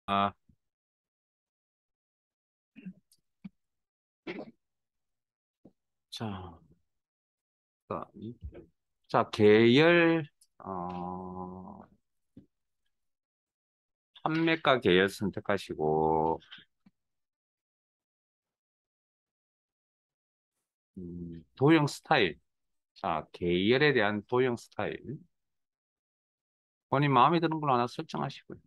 아, 자, 계열, 어, 판매가 계열 선택하시고, 도형 스타일. 자, 계열에 대한 도형 스타일. 본인 마음에 드는 걸로 하나 설정하시고요.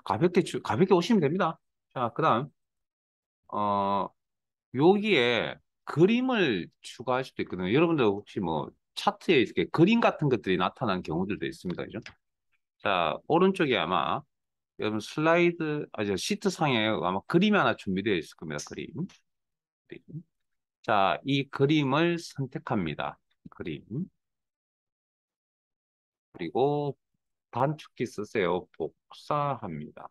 가볍게 오시면 됩니다. 자, 그 다음, 어, 여기에 그림을 추가할 수도 있거든요. 여러분들 혹시 뭐, 차트에 이렇게 그림 같은 것들이 나타나는 경우들도 있습니다. 그죠? 자, 오른쪽에 아마, 여러분 시트 상에 아마 그림이 하나 준비되어 있을 겁니다. 그림. 자, 이 그림을 선택합니다. 그림. 그리고 단축키 쓰세요. 복사합니다.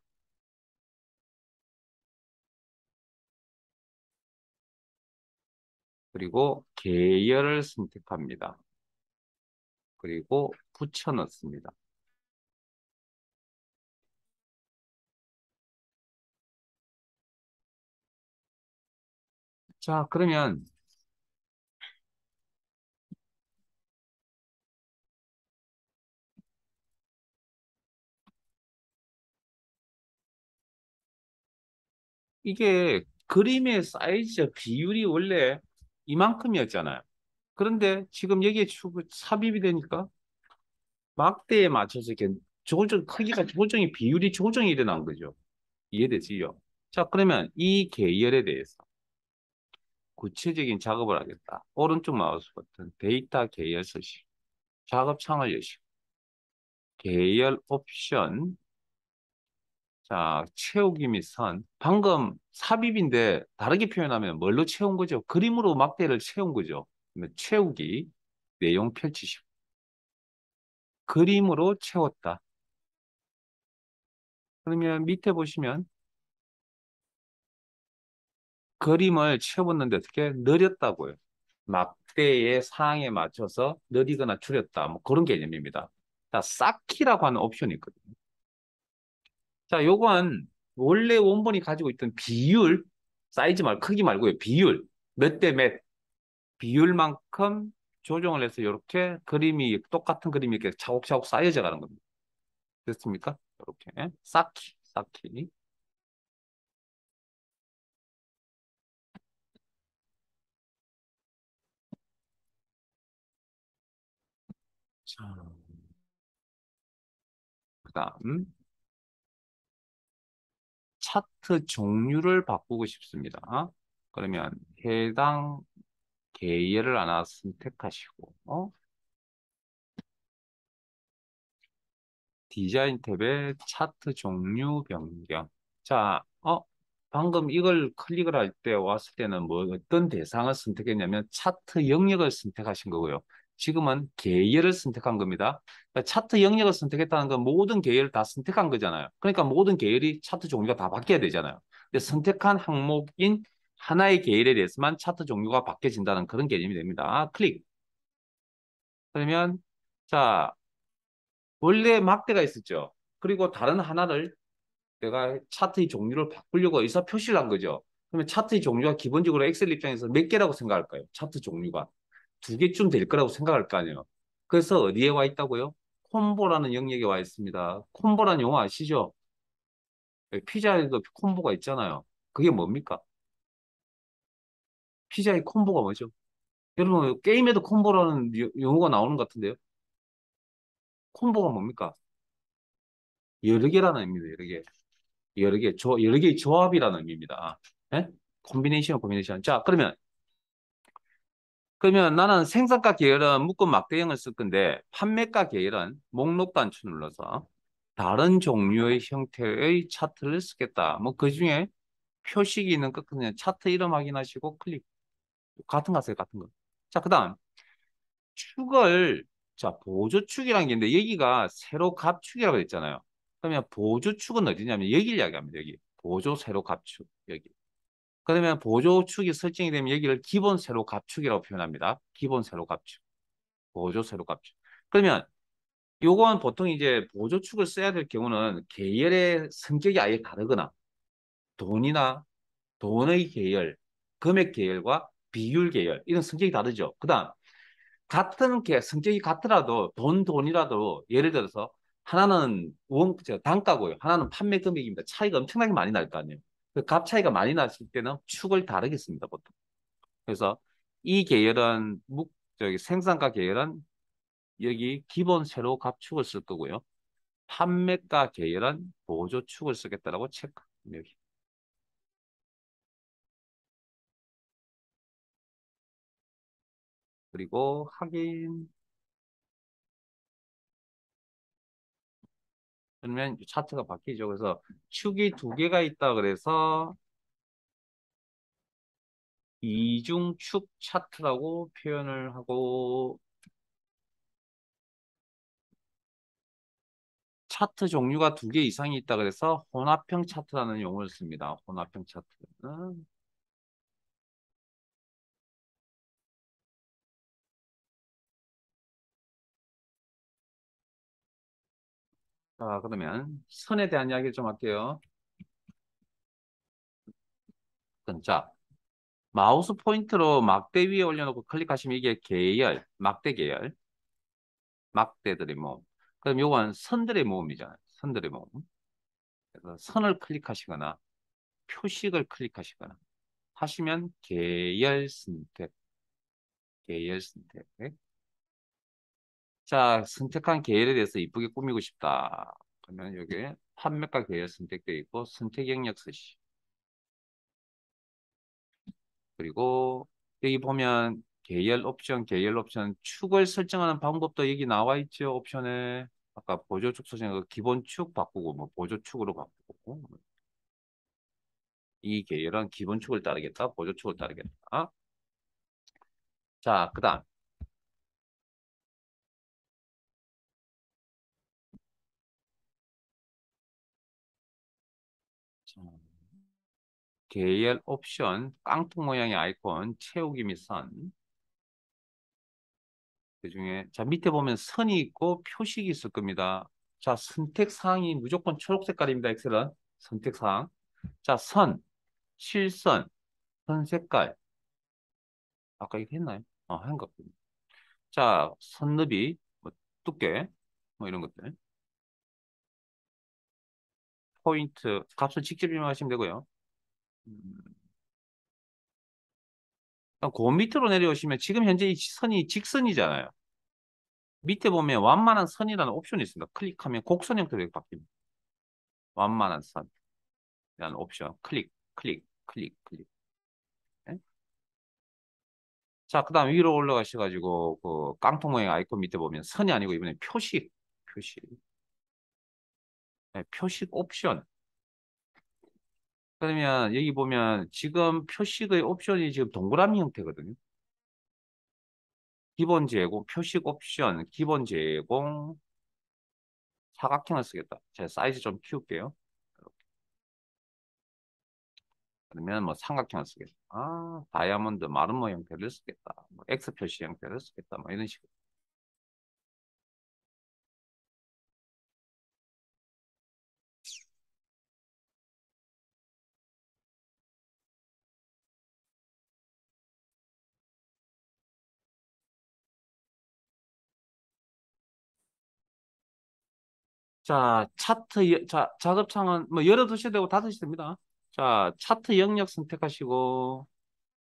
그리고 계열을 선택합니다. 그리고 붙여 넣습니다. 자, 그러면 이게 그림의 사이즈 비율이 원래 이만큼이었잖아요. 그런데 지금 여기에 삽입이 되니까 막대에 맞춰서 이렇게 크기가 조정이 비율이 조정이 일어난 거죠. 이해되지요? 자, 그러면 이 계열에 대해서 구체적인 작업을 하겠다. 오른쪽 마우스 버튼 데이터 계열 서식. 작업창을 여시고 계열 옵션. 자, 채우기 및 선. 방금 삽입인데 다르게 표현하면 뭘로 채운 거죠? 그림으로 막대를 채운 거죠. 그러면 채우기, 내용 펼치시고. 그림으로 채웠다. 그러면 밑에 보시면 그림을 채웠는데 어떻게 느렸다고요. 막대의 상에 맞춰서 느리거나 줄였다. 뭐 그런 개념입니다. 자, 쌓기라고 하는 옵션이 있거든요. 자, 요건 원래 원본이 가지고 있던 비율, 크기 말고요. 비율, 몇 대 몇, 비율만큼 조정을 해서 이렇게 똑같은 그림이 이렇게 차곡차곡 쌓여져 가는 겁니다. 됐습니까? 이렇게. 쌓기. 자, 그 다음, 차트 종류를 바꾸고 싶습니다. 그러면 해당 계열을 하나 선택하시고, 디자인 탭에 차트 종류 변경. 자, 방금 이걸 클릭을 할 때 왔을 때는 뭐 어떤 대상을 선택했냐면 차트 영역을 선택하신 거고요. 지금은 계열을 선택한 겁니다. 그러니까 차트 영역을 선택했다는 건 모든 계열을 다 선택한 거잖아요. 그러니까 모든 계열이 차트 종류가 다 바뀌어야 되잖아요. 근데 선택한 항목인 하나의 계열에 대해서만 차트 종류가 바뀌어진다는 그런 개념이 됩니다. 클릭. 그러면 자, 원래 막대가 있었죠. 그리고 다른 하나를 내가 차트의 종류를 바꾸려고 의사 표시를 한 거죠. 그러면 차트의 종류가 기본적으로 엑셀 입장에서 몇 개라고 생각할까요? 차트 종류가 두 개쯤 될 거라고 생각할 거 아니에요. 그래서 어디에 와 있다고요? 콤보라는 영역에 와 있습니다. 콤보라는 용어 아시죠? 피자에도 콤보가 있잖아요. 그게 뭡니까? 피자의 콤보가 뭐죠? 여러분 게임에도 콤보라는 용어가 나오는 것 같은데요. 콤보가 뭡니까? 여러 개라는 의미입니다. 여러 개의 조합이라는 의미입니다. 예? 콤비네이션. 자, 그러면 나는 생산가 계열은 묶음 막대형을 쓸 건데 판매가 계열은 목록 단추 눌러서 다른 종류의 형태의 차트를 쓰겠다. 뭐 그중에 표식이 있는 것 그냥 차트 이름 확인하시고 클릭. 같은 거 하세요, 같은 거. 자, 그다음 축을 보조축이라는 게 있는데 여기가 세로 갑축이라고 했잖아요. 그러면 보조축은 어디냐면 여기를 이야기합니다. 여기 보조 세로 갑축 여기. 그러면 보조축이 설정이 되면 여기를 기본 세로 갑축이라고 표현합니다. 기본 세로 갑축. 보조세로 값이죠. 그러면 요건 보통 이제 보조축을 써야 될 경우는 계열의 성격이 아예 다르거나 돈이나 돈의 계열, 금액 계열과 비율 계열 이런 성격이 다르죠. 그다음 같은 성격이 같더라도 돈이라도 예를 들어서 하나는 단가고요. 하나는 판매 금액입니다. 차이가 엄청나게 많이 날 거 아니에요. 그 값 차이가 많이 났을 때는 축을 다르게 씁니다, 보통. 그래서 이 계열은 생산가 계열은 여기 기본세로 값축을 쓸 거고요. 판매가 계열은 보조축을 쓰겠다라고 체크. 여기. 그리고 확인. 그러면 차트가 바뀌죠. 그래서 축이 두 개가 있다 그래서 이중축 차트라고 표현을 하고 차트 종류가 두 개 이상이 있다 그래서 혼합형 차트라는 용어를 씁니다. 혼합형 차트는 자, 그러면 선에 대한 이야기를 좀 할게요. 자, 마우스 포인트로 막대 위에 올려놓고 클릭하시면 이게 계열, 막대 계열, 막대들의 모음. 그럼 요건 선들의 모음이잖아요. 선들의 모음. 그래서 선을 클릭하시거나 표식을 클릭하시거나 하시면 계열 선택, 계열 선택. 자, 선택한 계열에 대해서 이쁘게 꾸미고 싶다. 그러면 여기 판매가 계열 선택되어 있고 선택 영역 쓰시. 그리고 여기 보면 계열 옵션 축을 설정하는 방법도 여기 나와 있죠. 옵션에 아까 보조축 설정 그 기본 축 바꾸고 뭐 보조축으로 바꾸고 이 계열은 기본 축을 따르겠다. 보조축을 따르겠다. 자, 그다음 자, 계열 옵션 깡통 모양의 아이콘 채우기 및 선. 그중에 자 밑에 보면 선이 있고 표식이 있을 겁니다. 자 선택 사항이 무조건 초록 색깔입니다. 엑셀은 선택 사항. 자 선, 실선, 선 색깔 아까 이거 했나요? 한 것. 자 선너비, 뭐, 두께 뭐 이런 것들 포인트 값을 직접 입력하시면 되고요. 음, 그 밑으로 내려오시면 지금 현재 이 선이 직선이잖아요. 밑에 보면 완만한 선이라는 옵션이 있습니다. 클릭하면 곡선 형태로 이렇게 바뀝니다. 완만한 선이라는 옵션 클릭. 네? 자, 그 다음 위로 올라가셔가지고, 그 깡통 모양 아이콘 밑에 보면 선이 아니고 이번에 표식. 네, 표식 옵션. 그러면 여기 보면 지금 표식의 옵션이 지금 동그라미 형태거든요. 기본 제공, 표식 옵션, 기본 제공, 사각형을 쓰겠다. 제가 사이즈 좀 키울게요. 그러면 뭐 삼각형을 쓰겠다. 다이아몬드 마름모 형태를 쓰겠다. 뭐 X 표시 형태를 쓰겠다. 뭐 이런 식으로. 자, 자, 작업창은 뭐 열어두셔도 되고 닫으셔도 됩니다. 자, 차트 영역 선택하시고,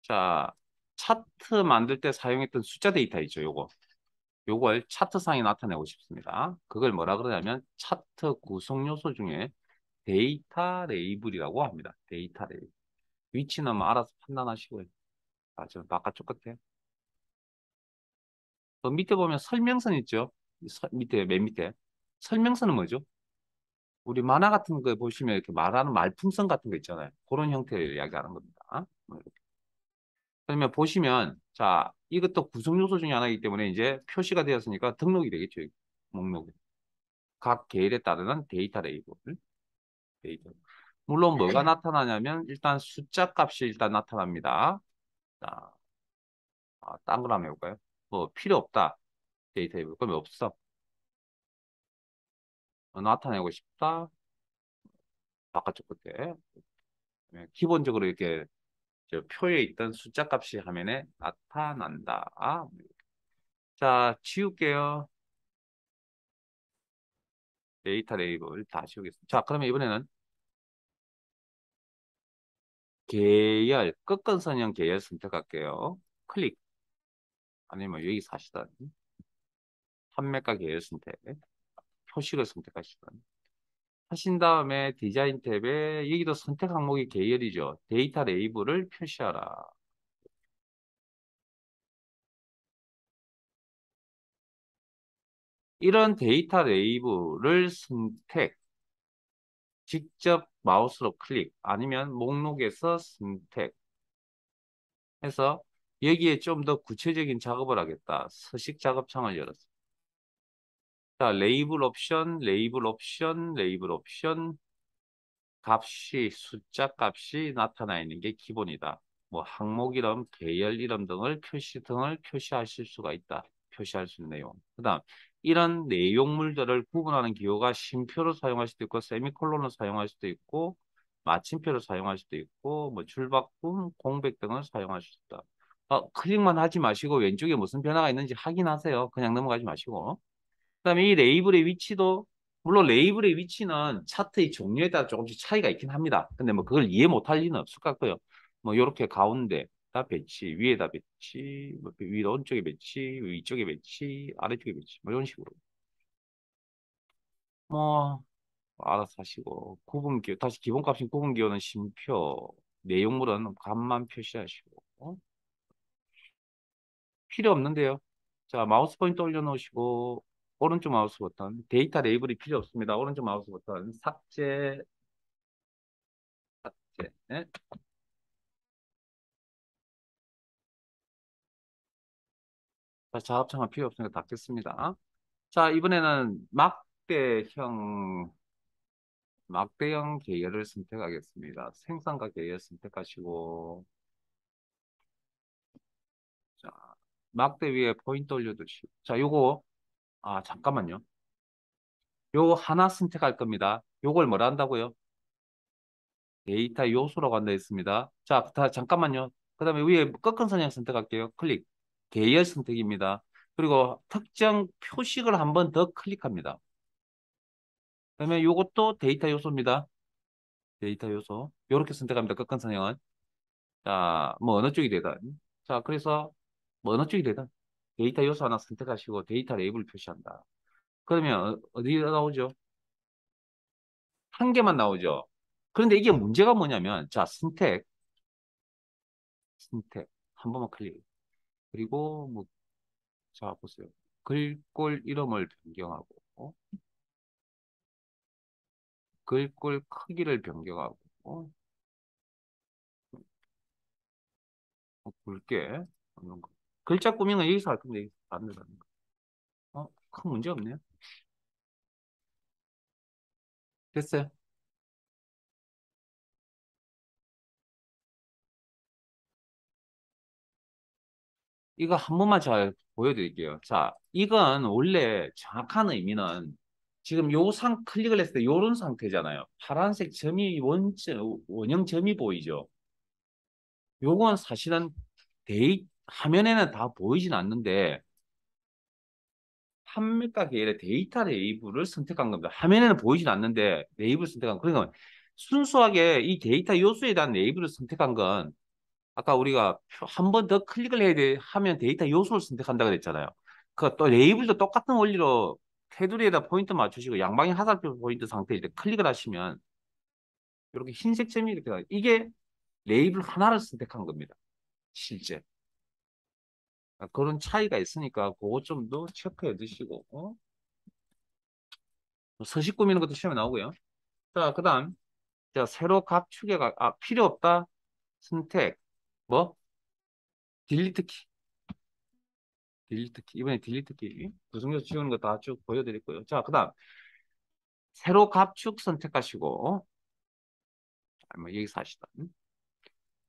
자, 차트 만들 때 사용했던 숫자 데이터 있죠, 요거. 요걸 차트상에 나타내고 싶습니다. 그걸 뭐라 그러냐면 차트 구성 요소 중에 데이터 레이블이라고 합니다. 데이터 레이블. 위치는 뭐 알아서 판단하시고요. 저 바깥쪽 끝에. 그 밑에 보면 설명선 있죠? 밑에, 맨 밑에. 설명선은 뭐죠? 우리 만화 같은 거 보시면 이렇게 말하는 말풍선 같은 거 있잖아요. 그런 형태를 이야기하는 겁니다. 뭐 이렇게. 그러면 보시면, 자, 이것도 구성 요소 중에 하나이기 때문에 이제 표시가 되었으니까 등록이 되겠죠. 목록에. 각 계열에 따르는 데이터 레이블. 데이터. 물론 뭐가 나타나냐면 일단 숫자 값이 일단 나타납니다. 자, 딴 걸 한번 해볼까요? 뭐 필요 없다. 데이터 레이블. 그러면 없어. 나타내고 싶다. 바깥쪽 끝에. 기본적으로 이렇게 저 표에 있던 숫자 값이 화면에 나타난다. 자, 지울게요. 데이터 레이블 다 지우겠습니다. 자, 그러면 이번에는 계열, 끝근선형 계열 선택할게요. 클릭. 아니면 여기 사시던 판매가 계열 선택. 표식을 선택하시던. 하신 다음에 디자인 탭에 여기도 선택 항목이 계열이죠. 데이터 레이블을 표시하라. 이런 데이터 레이블을 선택, 직접 마우스로 클릭, 아니면 목록에서 선택 해서 여기에 좀 더 구체적인 작업을 하겠다. 서식 작업창을 열었습니다. 자, 레이블 옵션, 레이블 옵션, 레이블 옵션, 값이, 숫자 값이 나타나 있는 게 기본이다. 뭐 항목 이름, 계열 이름 등을 표시하실 수가 있다. 표시할 수 있는 내용. 그다음 이런 내용물들을 구분하는 기호가 쉼표로 사용할 수도 있고 세미콜론을 사용할 수도 있고 마침표를 사용할 수도 있고 뭐 줄바꿈, 공백 등을 사용할 수 있다. 클릭만 하지 마시고 왼쪽에 무슨 변화가 있는지 확인하세요. 그냥 넘어가지 마시고. 그다음에 이 레이블의 위치도 물론 레이블의 위치는 차트의 종류에 따라 조금씩 차이가 있긴 합니다. 근데 뭐 그걸 이해 못할 리는 없을 것 같고요. 뭐 이렇게 가운데다 배치, 위에다 배치, 뭐 위 오른쪽에 배치, 위쪽에 배치, 아래쪽에 배치, 뭐 이런 식으로. 뭐 알아서 하시고 구분 기호 다시 기본값인 구분 기호는 쉼표, 내용물은 값만 표시하시고 필요 없는데요. 자, 마우스 포인터 올려놓으시고 오른쪽 마우스 버튼 데이터 레이블이 필요 없습니다. 오른쪽 마우스 버튼 삭제, 삭제. 네? 자, 작업창은 필요 없으니까 닫겠습니다. 자, 이번에는 막대형 계열을 선택하겠습니다. 생산과 계열 선택하시고 자, 막대 위에 포인트 올려두시고 자, 요거 잠깐만요. 요거 하나 선택할 겁니다. 요걸 뭐라 한다고요? 데이터 요소라고 한다 했습니다. 자, 잠깐만요. 그 다음에 위에 꺾은 선형 선택할게요. 클릭. 계열 선택입니다. 그리고 특정 표식을 한 번 더 클릭합니다. 그러면 이것도 데이터 요소입니다. 데이터 요소. 이렇게 선택합니다. 꺾은 선형은. 자, 뭐 어느 쪽이 되든. 자, 그래서 뭐 어느 쪽이 되든 데이터 요소 하나 선택하시고 데이터 레이블 표시한다. 그러면 어디 나오죠? 한 개만 나오죠. 그런데 이게 문제가 뭐냐면, 자, 선택. 한 번만 클릭. 그리고 뭐 자, 보세요. 글꼴 이름을 변경하고, 글꼴 크기를 변경하고, 굵게. 이런 거. 글자 꾸미는 여기서 할 건데, 여기서 안 된다는 거. 큰 문제 없네요. 됐어요. 이거 한 번만 잘 보여드릴게요. 자, 이건 원래 정확한 의미는 지금 요 클릭을 했을 때 요런 상태잖아요. 파란색 점이 원형 점이 보이죠. 요건 사실은 화면에는 다 보이진 않는데 판매가 계열의 데이터 레이블을 선택한 겁니다. 화면에는 보이진 않는데 레이블을 선택한 그러니까 순수하게 이 데이터 요소에 대한 레이블을 선택한 건 아까 우리가 한 번 더 클릭을 해야 돼 하면 데이터 요소를 선택한다 그랬잖아요. 그 또 레이블도 똑같은 원리로 테두리에다 포인트 맞추시고 양방향 화살표 포인트 상태일 때 클릭을 하시면 이렇게 흰색 점이 이렇게 나와요. 이게 레이블 하나를 선택한 겁니다. 실제. 그런 차이가 있으니까 그것 좀 더 체크해 두시고 서식 꾸미는 것도 시험에 나오고요. 자, 그다음 자, 세로 값 추계가 필요 없다. 선택. 뭐? 딜리트 키. 딜리트 키. 이번에 딜리트 키. 구성에서 지우는 거 다 쭉 보여드렸고요. 자, 그다음 세로 값축 선택하시고 뭐 여기서 하시다.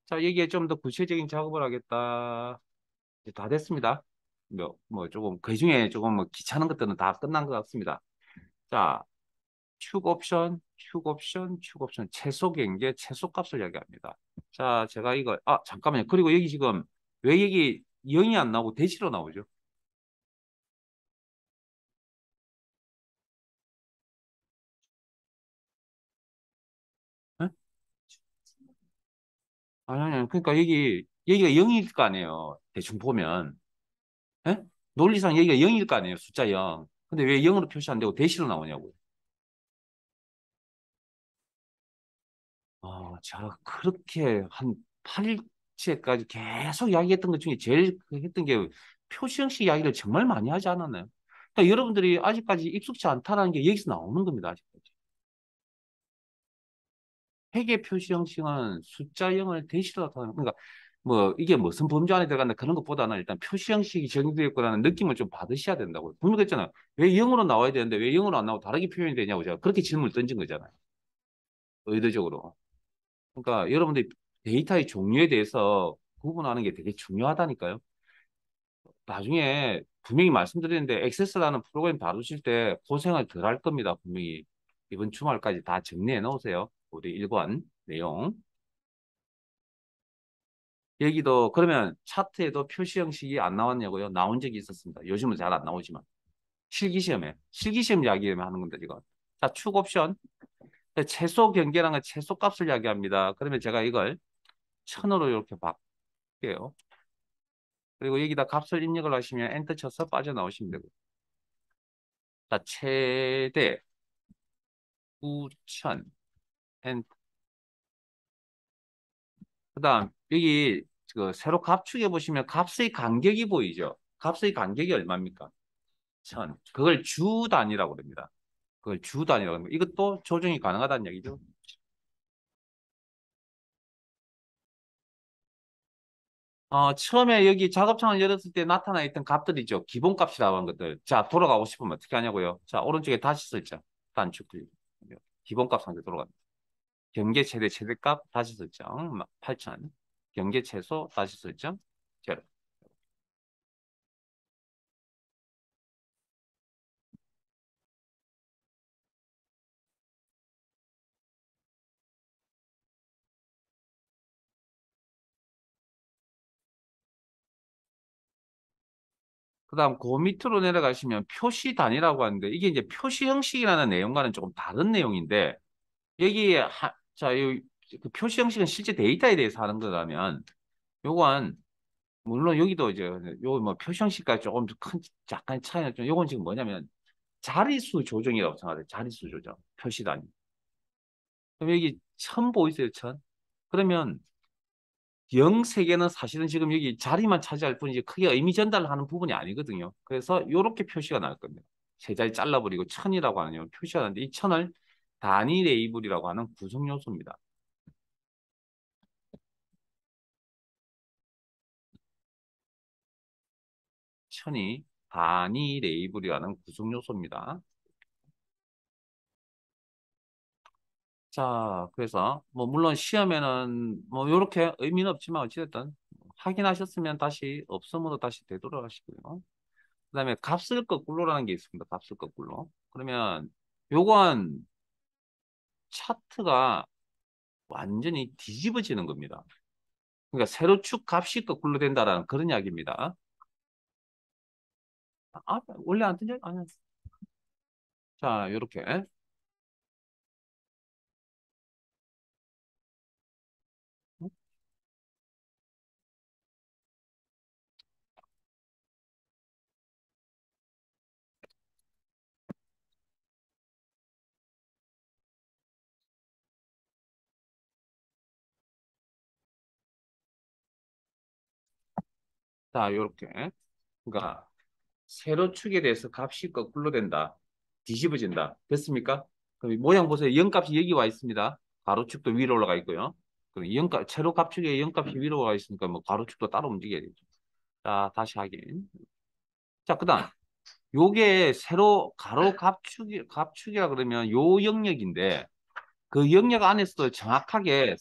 자, 여기에 좀 더 구체적인 작업을 하겠다. 이제 다 됐습니다. 뭐 조금 그 중에 조금 뭐 귀찮은 것들은 다 끝난 것 같습니다. 자, 축 옵션, 최소 경계, 최소값을 이야기합니다. 자, 제가 이거, 잠깐만요. 그리고 여기 지금 왜 여기 0이 안 나오고 대시로 나오죠? 예? 아니. 그러니까 여기가 0일 거 아니에요. 대충 보면. 예? 논리상 여기가 0일 거 아니에요. 숫자 0. 근데 왜 0으로 표시 안 되고 대시로 나오냐고요. 제가 그렇게 한 8일째까지 계속 이야기했던 것 중에 제일 그 했던 게 표시 형식 이야기를 정말 많이 하지 않았나요? 그러니까 여러분들이 아직까지 익숙치 않다는 게 여기서 나오는 겁니다. 아직까지. 회계 표시 형식은 숫자 0을 대시로 나타내는 그러니까 뭐 이게 무슨 범주 안에 들어간다 그런 것보다는 일단 표시 형식이 정해되어 있구나는 느낌을 좀 받으셔야 된다고요. 분명히 했잖아요. 왜 0으로 나와야 되는데 왜 0으로 안 나오고 다르게 표현이 되냐고 제가 그렇게 질문을 던진 거잖아요. 의도적으로. 그러니까 여러분들이 데이터의 종류에 대해서 구분하는 게 되게 중요하다니까요. 나중에 분명히 말씀드리는데 액세스라는 프로그램 다루실 때 고생을 덜 할 겁니다. 분명히 이번 주말까지 다 정리해 놓으세요. 우리 일관 내용. 여기도 그러면 차트에도 표시 형식이 안 나왔냐고요? 나온 적이 있었습니다. 요즘은 잘 안 나오지만 실기시험 이야기하는 건데 지금. 자, 축 옵션 최소 경계라는 최소값을 이야기합니다. 그러면 제가 이걸 1000으로 이렇게 바꿀게요. 그리고 여기다 값을 입력을 하시면 엔터 쳐서 빠져나오시면 되고. 자, 최대 9,000. 그다음 여기 그 세로 값축에 보시면 값의 간격이 보이죠? 값의 간격이 얼마입니까? 1,000. 그걸 주 단위라고 합니다. 그걸 주 단위라고 합니다. 이것도 조정이 가능하다는 얘기죠. 처음에 여기 작업창을 열었을 때 나타나 있던 값들이죠. 기본값이라고 하는 것들. 자, 돌아가고 싶으면 어떻게 하냐고요? 자, 오른쪽에 다시 설정. 단축 클릭. 기본값 상태 돌아갑니다. 경계 최대 최대값 다시 설정. 8,000. 경계 최소 다시 설정. 제로. 그다음 그 밑으로 내려가시면 표시 단위라고 하는데 이게 이제 표시 형식이라는 내용과는 조금 다른 내용인데 여기에 그 표시 형식은 실제 데이터에 대해서 하는 거라면 요건 물론 여기도 이제 요 뭐 표시 형식과 조금 큰 약간 차이는 좀 요건 지금 뭐냐면 자릿수 조정이라고 생각해요. 자릿수 조정 표시 단위. 그럼 여기 1000 보이세요? 1000? 그러면 0 세개는 사실은 지금 여기 자리만 차지할 뿐이지 크게 의미 전달을 하는 부분이 아니거든요. 그래서 이렇게 표시가 나올 겁니다. 세 자리 잘라버리고 1000이라고 하는 표시가 나는데 이 1000을 단위 레이블이라고 하는 구성 요소입니다. 1000이 단위 레이블이라는 구성 요소입니다. 자, 그래서 뭐 물론 시험에는 뭐 이렇게 의미는 없지만 어찌됐든 확인하셨으면 다시 없음으로 다시 되돌아가시고요. 그다음에 값을 거꾸로라는 게 있습니다. 값을 거꾸로. 그러면 요건 차트가 완전히 뒤집어지는 겁니다. 그러니까 세로축 값이 거꾸로 된다라는 그런 이야기입니다. 원래 안 뜬죠? 아니. 자, 요렇게. 자, 요렇게. 그러니까 세로축에 대해서 값이 거꾸로 된다. 뒤집어진다. 됐습니까? 그럼 이 모양 보세요. 0값이 여기 와 있습니다. 가로축도 위로 올라가 있고요. 그럼 세로 값축에 0값이 위로 와 있으니까 뭐 가로축도 따로 움직여야 되죠. 자, 다시 확인. 자, 그다음 요게 세로 가로 갑축이라 그러면 요 영역인데 그 영역 안에서도 정확하게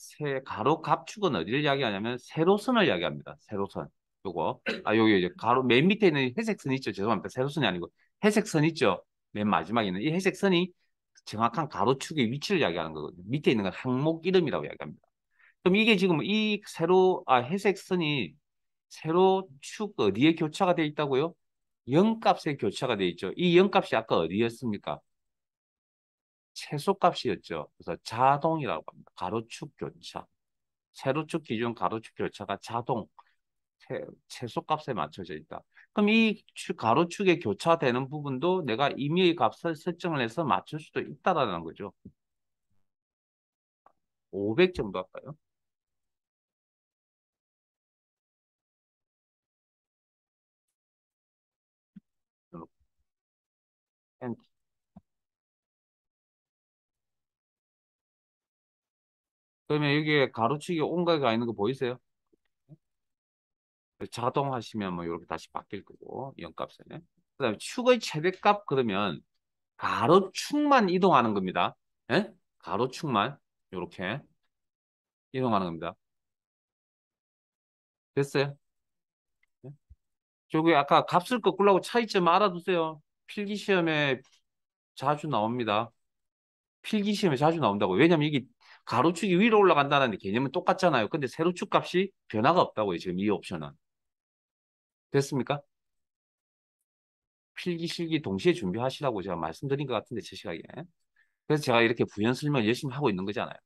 가로 갑축은 어디를 이야기하냐면 세로선을 이야기합니다. 세로선. 요거. 아, 여기 이제 가로 맨 밑에 있는 회색 선 있죠. 죄송합니다. 세로선이 아니고 회색 선 있죠. 맨 마지막에 있는 이 회색 선이 정확한 가로축의 위치를 이야기하는 거거든요. 밑에 있는 건 항목 이름이라고 이야기합니다. 그럼 이게 지금 회색 선이 세로축 어디에 교차가 되어 있다고요? 0값에 교차가 되어 있죠. 이 0값이 아까 어디였습니까? 최소값이었죠. 그래서 자동이라고 합니다. 가로축 교차. 세로축 기준 가로축 교차가 자동. 최소값에 맞춰져 있다. 그럼 가로축에 교차되는 부분도 내가 임의의 값을 설정을 해서 맞출 수도 있다라는 거죠. 500 정도 할까요? 이렇게. 그러면 여기에 가로축에 온가가 있는 거 보이세요? 자동 하시면 뭐 이렇게 다시 바뀔 거고 0값에. 그다음에 축의 최대값 그러면 가로축만 이동하는 겁니다. 예? 가로축만 이렇게 이동하는 겁니다. 됐어요? 예? 저기 아까 값을 거꾸려고 차이점 알아두세요. 필기 시험에 자주 나옵니다. 필기 시험에 자주 나온다고. 왜냐면 이게 가로축이 위로 올라간다는 개념은 똑같잖아요. 근데 세로축 값이 변화가 없다고요. 지금 이 옵션은. 됐습니까? 필기, 실기 동시에 준비하시라고 제가 말씀드린 것 같은데, 제 시각에. 그래서 제가 이렇게 부연 설명 열심히 하고 있는 거잖아요.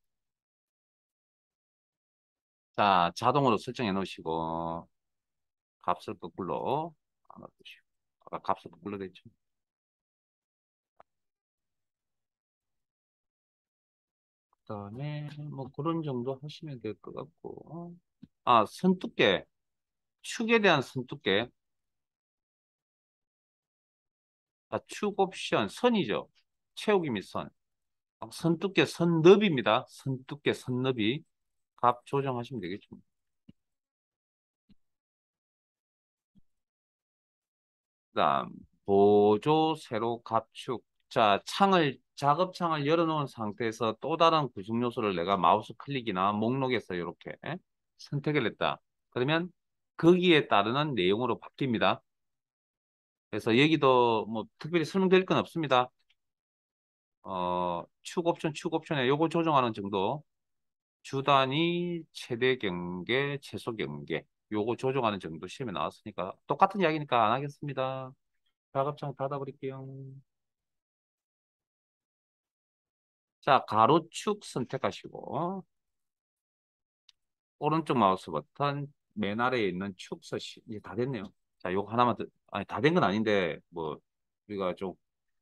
자, 자동으로 설정해 놓으시고, 값을 거꾸로 넣으시고. 아까 값을 거꾸로 됐죠. 그다음에 뭐 그런 정도 하시면 될 것 같고. 아, 선 두께. 축에 대한 선 두께. 아, 축 옵션, 선이죠. 채우기 및 선. 선 두께, 선 너비입니다. 선 두께, 선 너비. 값 조정하시면 되겠죠. 그다음 보조 세로 압축. 자, 작업창을 열어놓은 상태에서 또 다른 구성 요소를 내가 마우스 클릭이나 목록에서 이렇게 선택을 했다. 그러면 거기에 따르는 내용으로 바뀝니다. 그래서 여기도 뭐 특별히 설명드릴 건 없습니다. 축 옵션에 요거 조정하는 정도. 주 단위, 최대 경계, 최소 경계. 요거 조정하는 정도 시험에 나왔으니까 똑같은 이야기니까 안 하겠습니다. 작업창 닫아버릴게요. 자, 가로축 선택하시고, 오른쪽 마우스 버튼 맨 아래에 있는 축 서식. 이제 다 됐네요. 자, 요거 하나만 더, 아니, 다 된 건 아닌데, 뭐, 우리가 좀,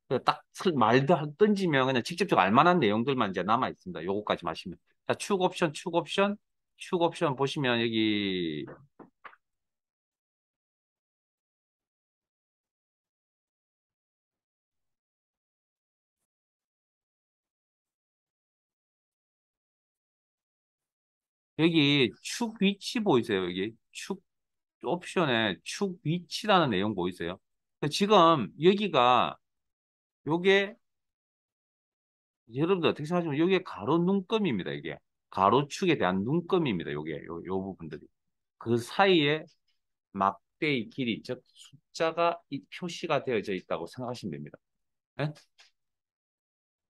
그냥 던지면 그냥 직접적으로 알만한 내용들만 이제 남아 있습니다. 요거까지 마시면. 자, 축 옵션 보시면 여기 축 위치 보이세요? 여기 축 옵션에 축 위치라는 내용 보이세요? 지금 여기가 요게 여러분들 어떻게 생각하시면 이게 가로 눈금입니다. 이게 가로축에 대한 눈금입니다. 요 부분들이 그 사이에 막대의 길이 즉 숫자가 표시가 되어져 있다고 생각하시면 됩니다. 예?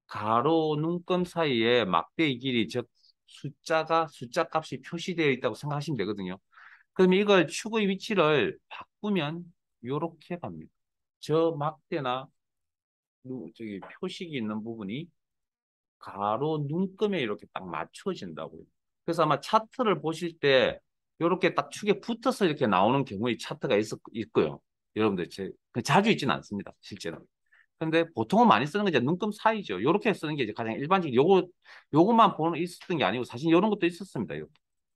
가로 눈금 사이에 막대의 길이 즉 숫자 값이 표시되어 있다고 생각하시면 되거든요. 그러면 이걸 축의 위치를 바꾸면 요렇게 갑니다. 저 막대나 저기 표식이 있는 부분이 가로 눈금에 이렇게 딱 맞춰진다고요. 그래서 아마 차트를 보실 때 이렇게 딱 축에 붙어서 이렇게 나오는 경우의 차트가 있고요. 여러분들 자주 있지는 않습니다. 실제로. 근데 보통은 많이 쓰는 게 이제 눈금 사이죠. 이렇게 쓰는 게 이제 가장 일반적인 요거만 보는 있었던 게 아니고 사실 이런 것도 있었습니다.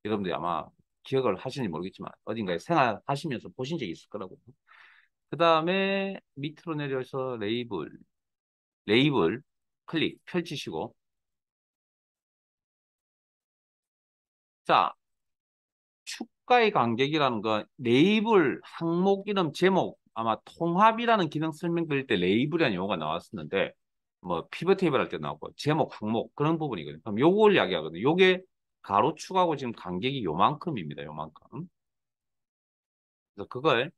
여러분들이 아마 기억을 하시는지 모르겠지만 어딘가에 생활하시면서 보신 적이 있을 거라고요. 그 다음에 밑으로 내려서 레이블 클릭 펼치시고 자, 축가의 간격이라는 건 레이블, 항목 이름, 제목 아마 통합이라는 기능 설명드릴 때 레이블이라는 용어가 나왔었는데 뭐 피벗 테이블 할 때 나오고 제목, 항목 그런 부분이거든요. 그럼 요걸 이야기하거든요. 요게 가로축하고 지금 간격이 요만큼입니다. 요만큼. 그래서 그걸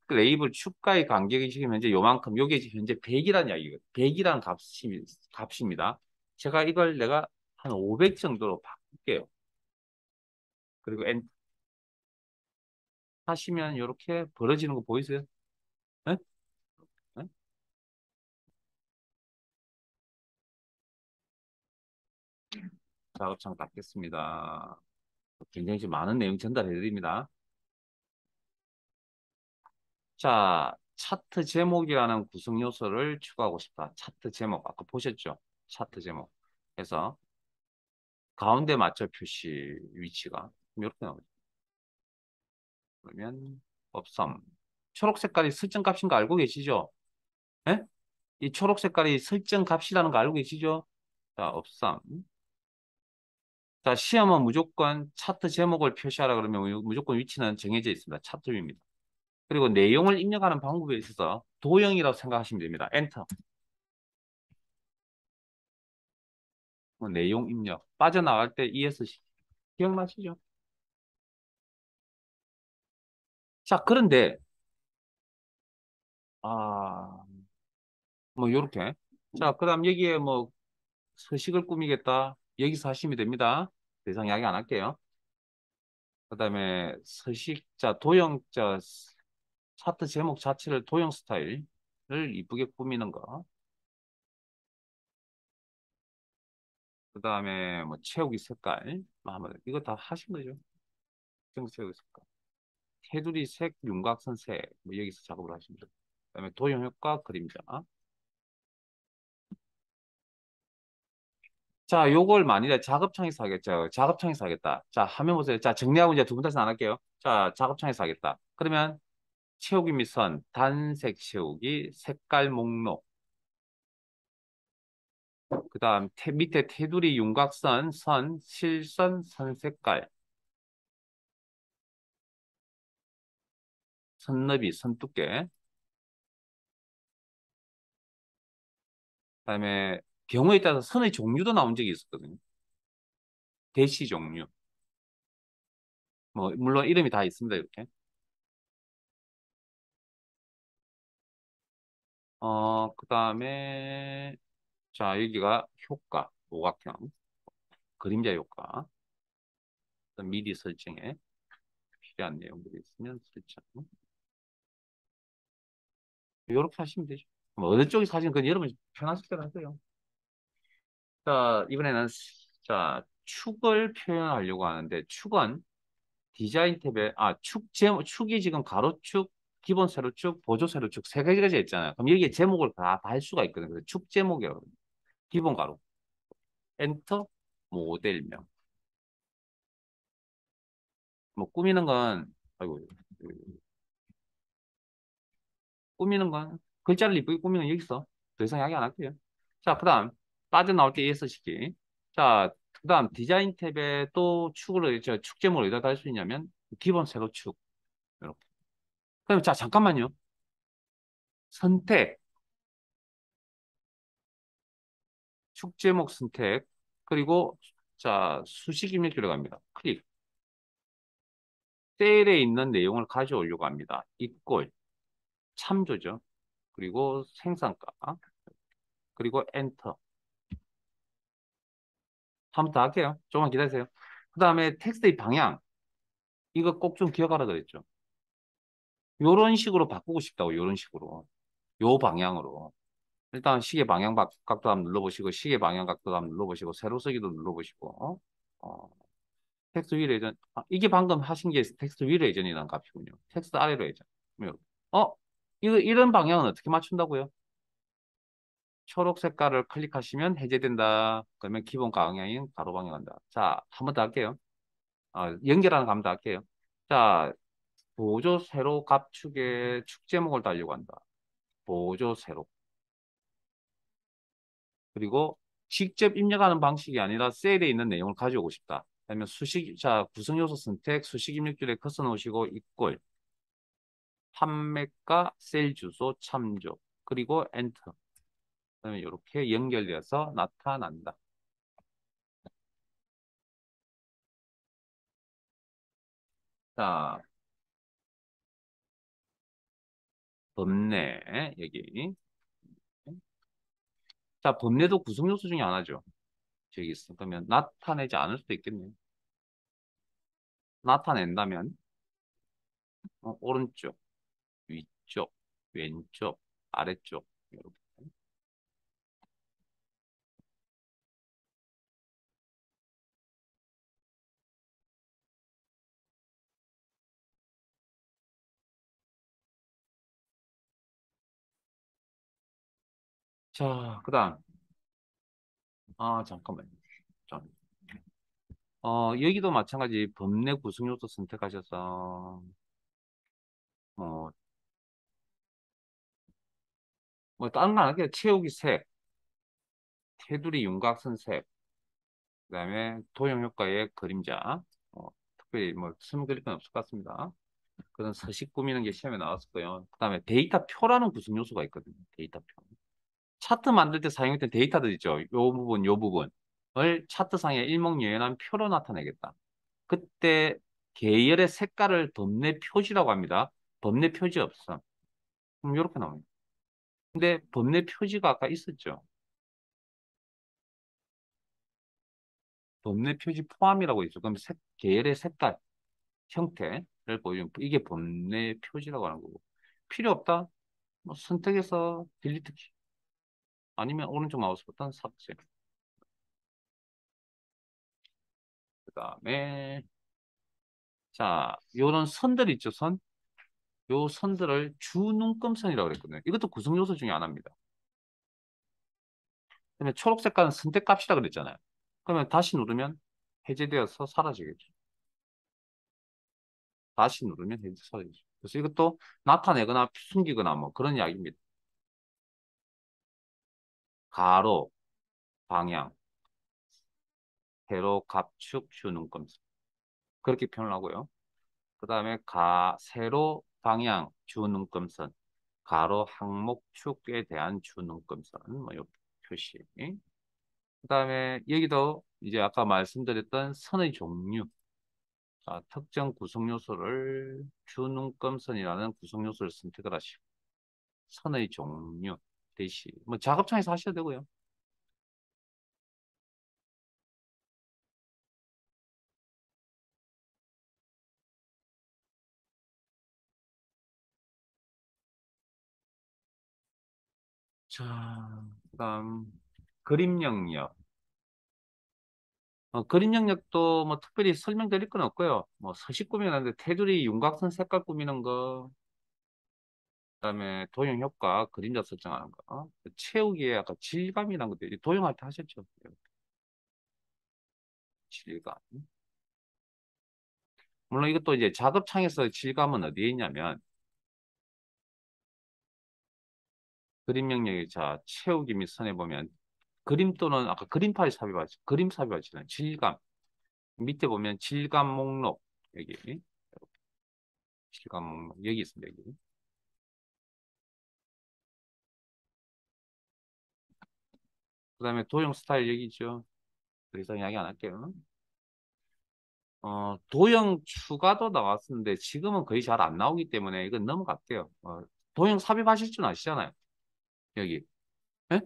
레이블 축가의 간격이 지금 현재 요만큼, 요게 지금 현재 100이라는 이야기거든요. 100이라는 값입니다. 제가 이걸 내가 한 500 정도로 바꿀게요. 그리고 N 하시면 이렇게 벌어지는 거 보이세요? 네? 네? 작업창 닫겠습니다. 굉장히 좀 많은 내용 전달해 드립니다. 자, 차트 제목이라는 구성 요소를 추가하고 싶다. 차트 제목, 아까 보셨죠? 차트 제목. 그래서 가운데 맞춰 표시 위치가 이렇게 나오죠. 그러면 업섬. 초록 색깔이 설정 값인 거 알고 계시죠? 예? 이 초록 색깔이 설정 값이라는 거 알고 계시죠? 자, 업섬. 자, 시험은 무조건 차트 제목을 표시하라 그러면 무조건 위치는 정해져 있습니다. 차트 뷰입니다. 그리고 내용을 입력하는 방법에 있어서 도형이라고 생각하시면 됩니다. 엔터. 내용 입력. 빠져나갈 때 ESC. 기억나시죠? 자, 그런데, 아, 뭐, 요렇게. 자, 그 다음 여기에 뭐, 서식을 꾸미겠다. 여기서 하시면 됩니다. 더 이상 이야기 안 할게요. 그 다음에 서식, 자, 도형, 자, 차트 제목 자체를 도형 스타일을 이쁘게 꾸미는 거. 그 다음에 뭐, 채우기 색깔. 뭐 한번, 이거 다 하신 거죠? 채우기 색깔. 테두리 색, 윤곽선 색. 뭐, 여기서 작업을 하시면 돼요. 그 다음에 도형 효과, 그림자. 자, 요걸 만일에 작업창에서 하겠죠. 작업창에서 하겠다. 자, 화면 보세요. 자, 정리하고 이제 두 분 다시 안 할게요. 자, 작업창에서 하겠다. 그러면 채우기 및 선, 단색 채우기, 색깔 목록, 그 다음 밑에 테두리 윤곽선, 선, 실선, 선 색깔, 선 너비, 선 두께, 그 다음에 경우에 따라서 선의 종류도 나온 적이 있었거든요. 대시 종류. 뭐, 물론 이름이 다 있습니다, 이렇게. 그 다음에, 자, 여기가 효과, 오각형, 그림자 효과. 미리 설정에 필요한 내용들이 있으면 설정. 이렇게 하시면 되죠. 뭐 어느 쪽이 사진 그건 여러분이 편하실 대로 하세요. 자, 이번에는 자, 축을 표현하려고 하는데 축은 디자인 탭에 축이 지금 가로축, 기본 세로축, 보조 세로축 세 가지가 있잖아요. 그럼 여기에 제목을 다 할 수가 있거든요. 그래서 축 제목이라고 합니다. 기본 가로. 엔터 모델명. 뭐 꾸미는 건 아이고 꾸미는 건 글자를 이쁘게 꾸미는 건 여기 있어. 더 이상 이야기 안 할게요. 자, 그 다음 빠져나올 때 ESC기. 자, 그 다음 디자인 탭에 또 축 제목을 어디다 달 수 있냐면 기본 세로 축. 이렇게. 그럼 자, 잠깐만요. 선택, 축 제목 선택, 그리고 자, 수식 입력 들어갑니다. 클릭. 셀에 있는 내용을 가져오려고 합니다. 이꼴, 참조죠. 그리고 생산가, 그리고 엔터. 한번 더 할게요. 조금만 기다리세요. 그 다음에 텍스트의 방향. 이거 꼭 좀 기억하라 그랬죠. 요런 식으로 바꾸고 싶다고, 요런 식으로. 요 방향으로. 일단 시계 방향 각도 한번 눌러보시고, 시계 방향 각도 한번 눌러보시고, 세로 쓰기도 눌러보시고, 텍스트 위로 예전, 이게 방금 하신 게 텍스트 위로 예전이라는 값이군요. 텍스트 아래로 예전. 어? 이런 방향은 어떻게 맞춘다고요? 초록 색깔을 클릭하시면 해제된다. 그러면 기본 방향인 가로 방향 간다. 자, 한 번 더 할게요. 연결하는 거 한 번 더 할게요. 자, 보조 세로 값축에 축 제목을 달려고 한다. 보조 세로. 그리고 직접 입력하는 방식이 아니라 셀에 있는 내용을 가져오고 싶다. 그러면 자, 구성 요소 선택, 수식 입력줄에 커서 놓으시고 이꼴, 판매가, 셀 주소, 참조, 그리고 엔터. 그러면 이렇게 연결되어서 나타난다. 자, 범례, 여기. 자, 범례도 구성 요소 중에 하나죠. 저기 있어. 그러면 나타내지 않을 수도 있겠네요. 나타낸다면, 오른쪽, 위쪽, 왼쪽, 아래쪽. 이렇게. 자, 그 다음. 잠깐만요. 자, 여기도 마찬가지 범례 구성 요소 선택하셔서, 뭐, 다른 거 안 할게요. 채우기 색, 테두리 윤곽선 색, 그 다음에 도형 효과의 그림자. 특별히 뭐, 숨 그릴 건 없을 것 같습니다. 그런 서식 꾸미는 게 시험에 나왔었고요. 그 다음에 데이터표라는 구성 요소가 있거든요. 데이터표. 차트 만들 때 사용했던 데이터들 있죠. 요 부분, 요 부분을 차트상에 일목요연한 표로 나타내겠다. 그때 계열의 색깔을 범례 표지라고 합니다. 범례 표지 없어. 그럼 이렇게 나옵니다. 근데 범례 표지가 아까 있었죠. 범례 표지 포함이라고 있죠. 그럼 계열의 색깔, 형태를 보여주면 이게 범례 표지라고 하는 거고. 필요 없다? 뭐 선택해서 딜리트 키. 아니면 오른쪽 마우스 버튼 삭제. 그 다음에 자, 요런 선들 있죠, 선? 요 선들을 주눈금선이라고 그랬거든요. 이것도 구성 요소 중에 하나입니다. 그다음에 초록 색깔은 선택값이라 그랬잖아요. 그러면 다시 누르면 해제되어서 사라지겠죠. 다시 누르면 해제 사라지죠. 그래서 이것도 나타내거나 숨기거나 뭐 그런 이야기입니다. 가로, 방향, 세로, 갑축, 주눈금선. 그렇게 표현을 하고요. 그 다음에 세로, 방향, 주눈금선. 가로, 항목, 축에 대한 주눈금선. 뭐, 요 표시. 그다음에 여기도 이제 아까 말씀드렸던 선의 종류, 특정 구성 요소를 주눈금선이라는 구성 요소를 선택을 하시고 선의 종류 대시 뭐 작업창에서 하셔도 되고요. 자, 그다음 그림 영역. 그림 영역도 뭐 특별히 설명드릴 건 없고요. 뭐 서식 꾸미는데 테두리 윤곽선 색깔 꾸미는 거, 그다음에 도형 효과, 그림자 설정하는 거, 채우기에 아까 질감이라는 것도 도형할 때 하셨죠? 질감. 물론 이것도 이제 작업창에서 질감은 어디에 있냐면 그림 영역에 자 채우기 및 선에 보면 그림 또는 아까 그림 파일 삽입하지 그림 삽입하시는 질감 밑에 보면 질감 목록 여기 질감 목록 여기 있습니다. 여기. 그다음에 도형 스타일 여기 있죠. 더 이상 이야기 안 할게요. 도형 추가도 나왔었는데 지금은 거의 잘 안 나오기 때문에 이건 넘어갈게요. 도형 삽입하실 줄 아시잖아요. 여기. 예?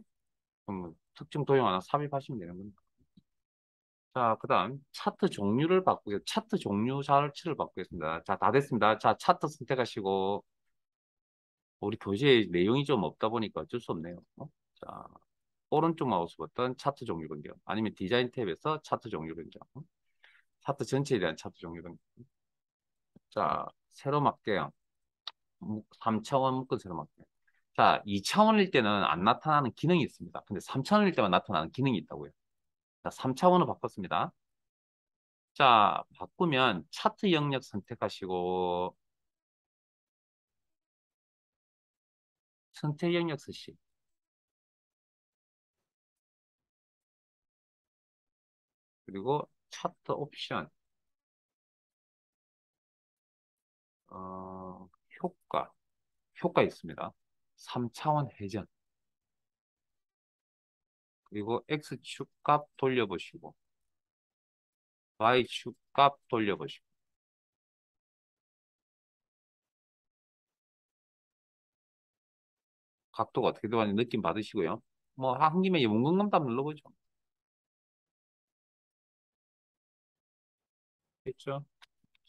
그럼 특정 도형 하나 삽입하시면 되는 겁니다. 자, 그 다음 차트 종류를 바꾸겠습니다. 차트 종류 자료치를 바꾸겠습니다. 자, 다 됐습니다. 자, 차트 선택하시고 우리 교재에 내용이 좀 없다 보니까 어쩔 수 없네요. 자, 오른쪽 마우스 버튼 차트 종류 변경 아니면 디자인 탭에서 차트 종류 변경 차트 전체에 대한 차트 종류 변경 자, 세로 막대형 3차원 묶은 세로 막대형 자, 2차원일 때는 안 나타나는 기능이 있습니다. 근데 3차원일 때만 나타나는 기능이 있다고요. 자, 3차원으로 바꿨습니다. 자, 바꾸면 차트 영역 선택하시고 선택 영역 쓰시 그리고 차트 옵션 어, 효과 효과 있습니다. 3차원 회전 그리고 X축 값 돌려보시고 Y축 값 돌려보시고 각도가 어떻게 들어가는지 느낌 받으시고요. 뭐, 한 김에 원근감도 눌러보죠. 됐죠?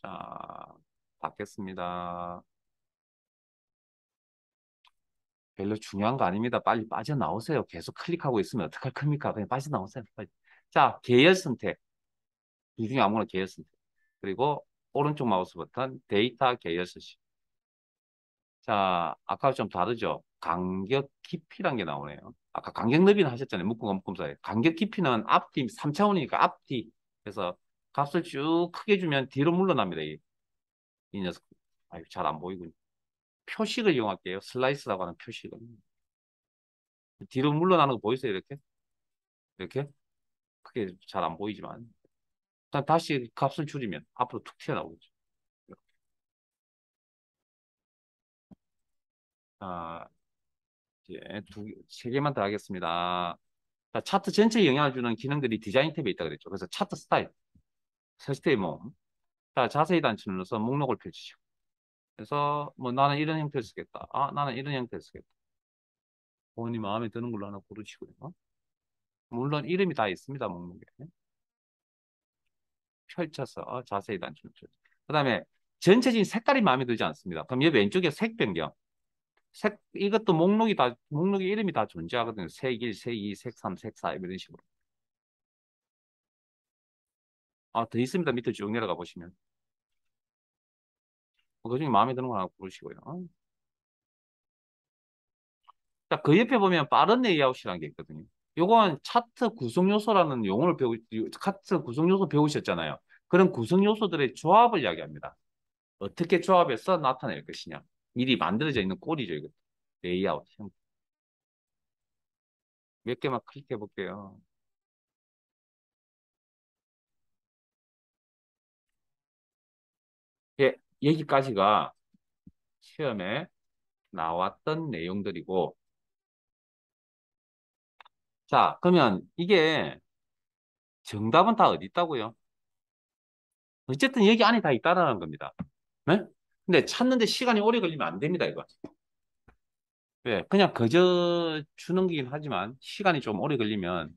자, 받겠습니다. 별로 중요한 거 아닙니다. 빨리 빠져나오세요. 계속 클릭하고 있으면 어떡할 겁니까? 그냥 빠져나오세요. 빨리. 자, 계열 선택. 이 중에 아무거나 계열 선택. 그리고 오른쪽 마우스 버튼 데이터 계열 서식. 자, 아까 좀 다르죠? 간격 깊이란 게 나오네요. 아까 간격 너비는 하셨잖아요. 묶음과 묶음 사이. 간격 깊이는 앞뒤 3차원이니까 앞뒤. 그래서 값을 쭉 크게 주면 뒤로 물러납니다. 이 녀석. 아유, 잘 안 보이군요. 표식을 이용할게요. 슬라이스라고 하는 표식을. 뒤로 물러나는 거 보이세요? 이렇게? 이렇게? 크게 잘 안 보이지만. 다시 값을 줄이면 앞으로 툭 튀어나오죠. 자, 이제 세 개만 더 하겠습니다. 자, 차트 전체에 영향을 주는 기능들이 디자인 탭에 있다 그랬죠. 그래서 차트 스타일, 서식태의 모음. 자, 자세히 단추를 눌러서 목록을 펼치죠. 그래서 뭐 나는 이런 형태를 쓰겠다. 아, 나는 이런 형태를 쓰겠다. 본인이 마음에 드는 걸로 하나 고르시고요. 물론 이름이 다 있습니다, 목록에. 펼쳐서 자세히 단추를 펼쳐. 그다음에 전체적인 색깔이 마음에 들지 않습니다. 그럼 여기 왼쪽에 색 변경. 이것도 목록의 이름이 다 존재하거든요. 색 1, 색 2, 색 3, 색 4, 이런 식으로. 아, 더 있습니다. 밑에 쭉 내려가 보시면. 그중에 마음에 드는 거 하나 고르시고요. 자, 그 옆에 보면 빠른 레이아웃이라는 게 있거든요. 요건 차트 구성 요소라는 용어를 차트 구성 요소 배우셨잖아요. 그런 구성 요소들의 조합을 이야기합니다. 어떻게 조합해서 나타낼 것이냐. 미리 만들어져 있는 꼴이죠, 이거. 레이아웃. 몇 개만 클릭해 볼게요. 예, 여기까지가 시험에 나왔던 내용들이고, 자, 그러면 이게 정답은 다 어디 있다고요? 어쨌든 여기 안에 다 있다라는 겁니다. 네? 근데 찾는데 시간이 오래 걸리면 안 됩니다, 이거. 왜? 그냥 그저 주는 거긴 하지만 시간이 좀 오래 걸리면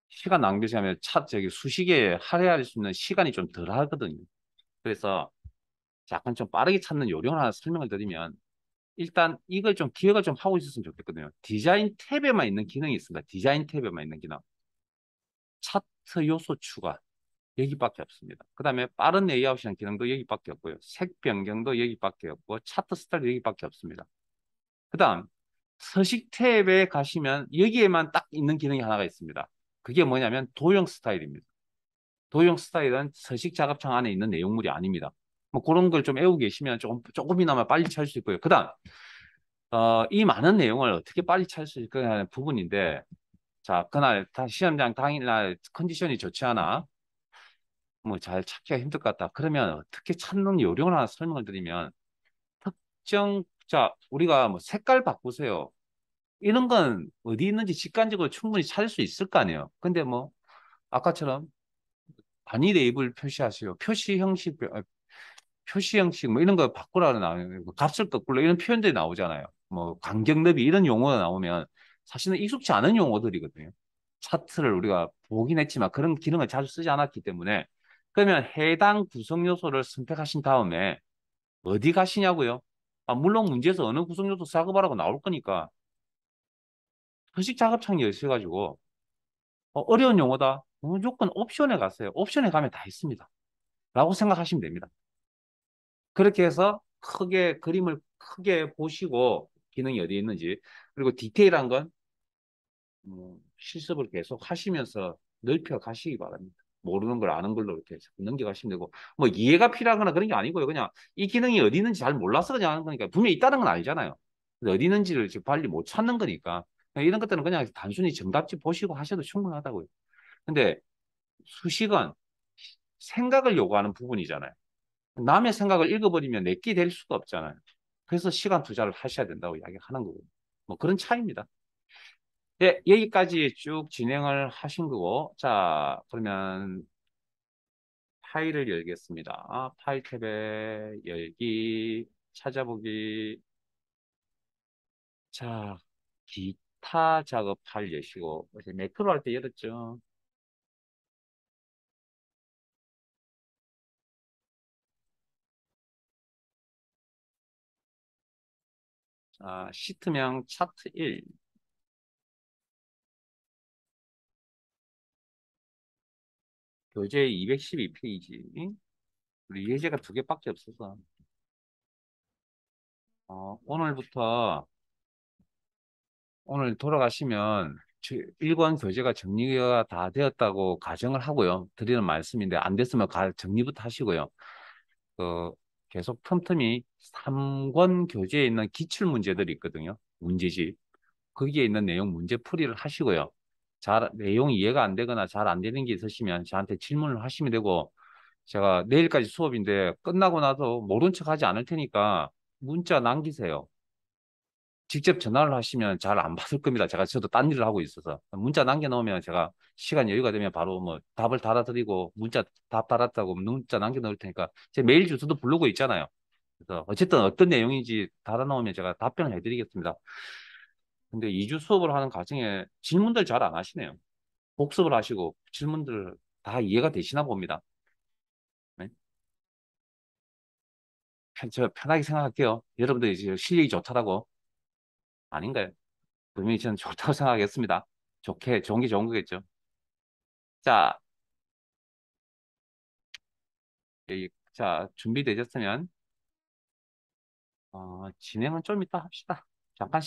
시간 낭비하면 저기 수식에 할애할 수 있는 시간이 좀 덜 하거든요. 그래서 약간 좀 빠르게 찾는 요령을 하나 설명을 드리면 일단 이걸 좀 기억을 좀 하고 있었으면 좋겠거든요. 디자인 탭에만 있는 기능이 있습니다. 디자인 탭에만 있는 기능. 차트 요소 추가. 여기밖에 없습니다. 그 다음에 빠른 레이아웃이라는 기능도 여기밖에 없고요. 색 변경도 여기밖에 없고 차트 스타일도 여기밖에 없습니다. 그 다음 서식 탭에 가시면 여기에만 딱 있는 기능이 하나가 있습니다. 그게 뭐냐면 도형 스타일입니다. 도형 스타일은 서식 작업창 안에 있는 내용물이 아닙니다. 뭐 그런 걸 좀 외우고 계시면 조금이나마 빨리 찾을 수 있고요. 그 다음 이 많은 내용을 어떻게 빨리 찾을 수 있을까 하는 부분인데 자, 그날 시험장 당일날 컨디션이 좋지 않아. 뭐 잘 찾기가 힘들 것 같다. 그러면 어떻게 찾는 요령을 하나 설명을 드리면 자, 우리가 뭐 색깔 바꾸세요. 이런 건 어디 있는지 직관적으로 충분히 찾을 수 있을 거 아니에요. 근데 뭐 아까처럼 단위 레이블 표시하세요. 표시 형식 뭐 이런 거 바꾸라고 나오는 뭐 값을 거꾸로 이런 표현들이 나오잖아요. 뭐 간격 너비 이런 용어가 나오면 사실은 익숙치 않은 용어들이거든요. 차트를 우리가 보긴 했지만 그런 기능을 자주 쓰지 않았기 때문에 그러면 해당 구성 요소를 선택하신 다음에 어디 가시냐고요? 아, 물론 문제에서 어느 구성 요소 작업하라고 나올 거니까 표식 작업창이 있어가지고 어려운 용어다. 무조건 옵션에 가세요. 옵션에 가면 다 있습니다. 라고 생각하시면 됩니다. 그렇게 해서 크게 그림을 크게 보시고 기능이 어디에 있는지 그리고 디테일한 건 실습을 계속 하시면서 넓혀 가시기 바랍니다. 모르는 걸 아는 걸로 이렇게 넘겨가시면 되고 뭐 이해가 필요하거나 그런 게 아니고요. 그냥 이 기능이 어디 있는지 잘 몰라서 그냥 하는 거니까 분명히 있다는 건 아니잖아요. 근데 어디 있는지를 지금 빨리 못 찾는 거니까 이런 것들은 그냥 단순히 정답지 보시고 하셔도 충분하다고요. 근데 수식은 생각을 요구하는 부분이잖아요. 남의 생각을 읽어버리면 내게 될 수가 없잖아요. 그래서 시간 투자를 하셔야 된다고 이야기하는 거고. 뭐 그런 차이입니다. 예, 여기까지 쭉 진행을 하신 거고. 자, 그러면 파일을 열겠습니다. 파일 탭에 열기, 찾아보기. 자, 기타 작업할 예시고, 어제 매크로 할 때 열었죠. 자, 시트명 차트 1, 교재 212페이지. 우리 예제가 두 개밖에 없어서, 오늘부터, 오늘 돌아가시면, 1권 교재가 정리가 다 되었다고 가정을 하고요. 드리는 말씀인데, 안 됐으면 정리부터 하시고요. 그, 계속 틈틈이 3권 교재에 있는 기출 문제들이 있거든요. 문제집. 거기에 있는 내용 문제 풀이를 하시고요. 내용이 이해가 안 되거나 잘 안 되는 게 있으시면 저한테 질문을 하시면 되고, 제가 내일까지 수업인데 끝나고 나서 모른 척 하지 않을 테니까 문자 남기세요. 직접 전화를 하시면 잘 안 받을 겁니다. 저도 딴 일을 하고 있어서. 문자 남겨놓으면 제가 시간 여유가 되면 바로 뭐 답을 달아드리고 답 달았다고 문자 남겨놓을 테니까 제 메일 주소도 부르고 있잖아요. 그래서 어쨌든 어떤 내용인지 달아놓으면 제가 답변을 해드리겠습니다. 근데 2주 수업을 하는 과정에 질문들 잘 안 하시네요. 복습을 하시고 질문들 다 이해가 되시나 봅니다. 네? 저 편하게 생각할게요. 여러분들 이제 실력이 좋다라고 아닌가요? 분명히 저는 좋다고 생각하겠습니다. 좋은 게 좋은 거겠죠. 자, 자, 준비되셨으면 진행은 좀 이따 합시다. 잠깐